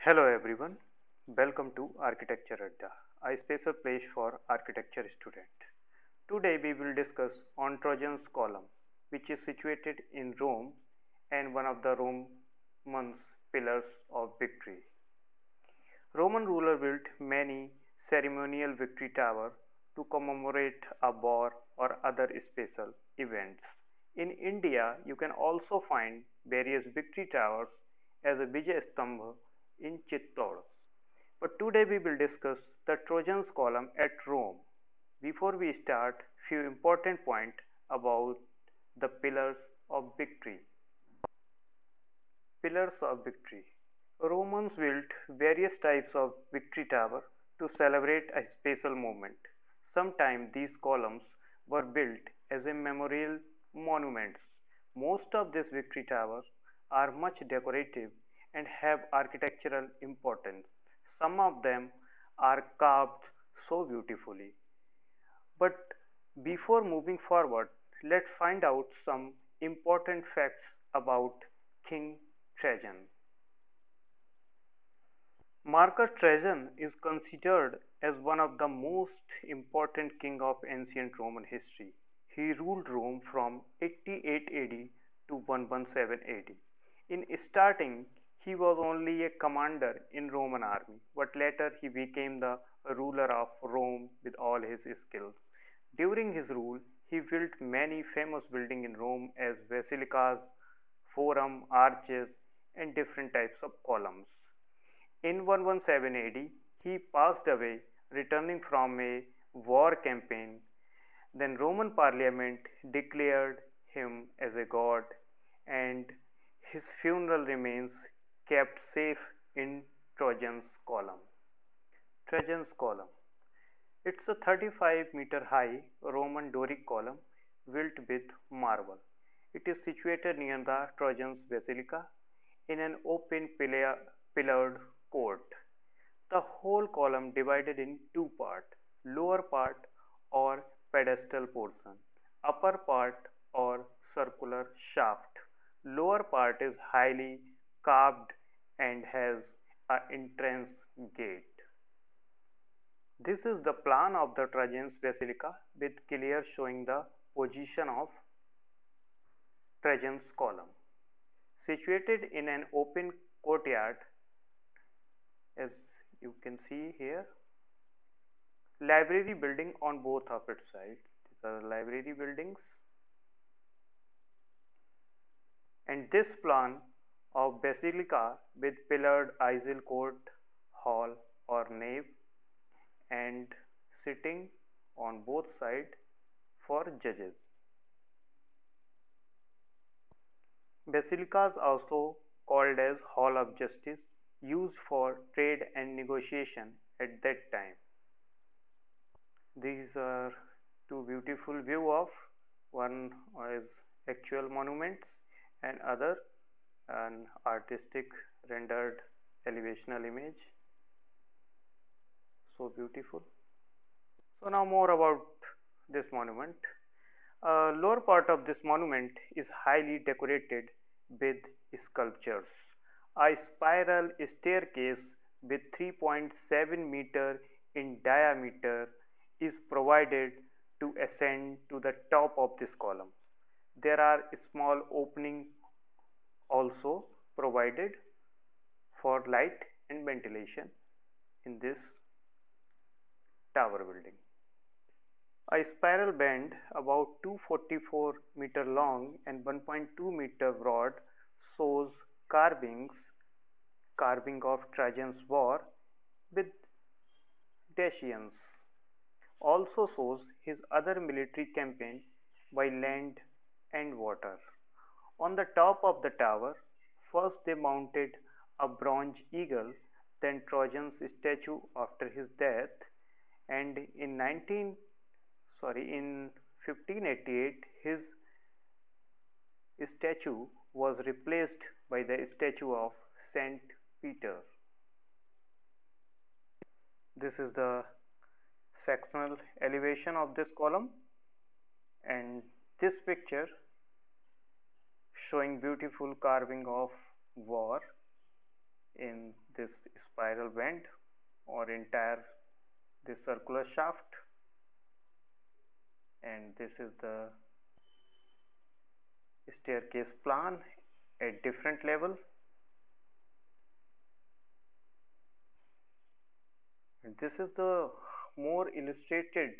Hello everyone, welcome to Architecture Adda, a special place for architecture students. Today we will discuss on Trajan's Column, which is situated in Rome and one of the Roman's pillars of victory. Roman ruler built many ceremonial victory towers to commemorate a war or other special events. In India, you can also find various victory towers as a Vijay Stambha in Chittor. But today we will discuss the Trojans column at Rome. Before we start, few important points about the pillars of victory. Pillars of victory. Romans built various types of victory tower to celebrate a special moment. Sometimes these columns were built as a memorial monuments. Most of these victory towers are much decorative and have architectural importance. Some of them are carved so beautifully. But before moving forward, let's find out some important facts about King Trajan. Marcus Trajan is considered as one of the most important king of ancient Roman history. He ruled Rome from 88 AD to 117 AD. In starting, he was only a commander in Roman army, but later he became the ruler of Rome with all his skills. During his rule, he built many famous buildings in Rome as basilicas, forum, arches, and different types of columns. In 117 AD, he passed away, returning from a war campaign. Then Roman Parliament declared him as a god, and his funeral remains kept safe in Trajan's column. Trajan's column. It's a 35-meter high Roman Doric column built with marble. It is situated near the Trajan's Basilica in an open pillared court. The whole column divided in two parts, lower part or pedestal portion, upper part or circular shaft. Lower part is highly carved and has an entrance gate. This is the plan of the Trajan's Basilica with clear showing the position of Trajan's column. Situated in an open courtyard, as you can see here, library building on both of its sides. These are library buildings, and this plan of basilica with pillared aisle court, hall or nave, and sitting on both sides for judges. Basilicas, also called as hall of justice, used for trade and negotiation at that time. These are two beautiful view of, one is actual monuments and other an artistic rendered elevational image. So beautiful. So now more about this monument. Lower part of this monument is highly decorated with sculptures. A spiral staircase with 3.7 meter in diameter is provided to ascend to the top of this column. There are small openings also provided for light and ventilation in this tower building. A spiral band about 244-meter long and 1.2-meter broad shows carving of Trajan's war with Dacians. Also shows his other military campaign by land and water. On the top of the tower, first they mounted a bronze eagle, then Trajan's statue after his death, and in 1588 his statue was replaced by the statue of Saint Peter. This is the sectional elevation of this column, and this picture showing beautiful carving of war in this spiral bend or entire this circular shaft, and this is the staircase plan at different level. And this is the more illustrated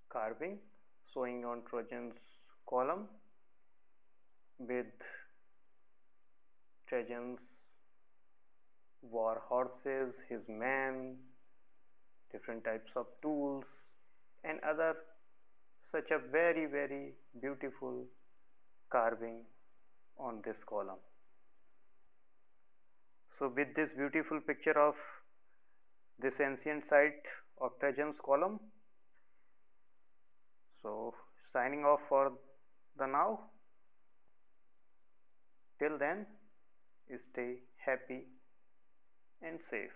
carving showing on Trajan's column with Trajan's war horses, his men, different types of tools, and other such a very beautiful carving on this column. So with this beautiful picture of this ancient site of Trajan's column, so signing off for the now. Till then, stay happy and safe.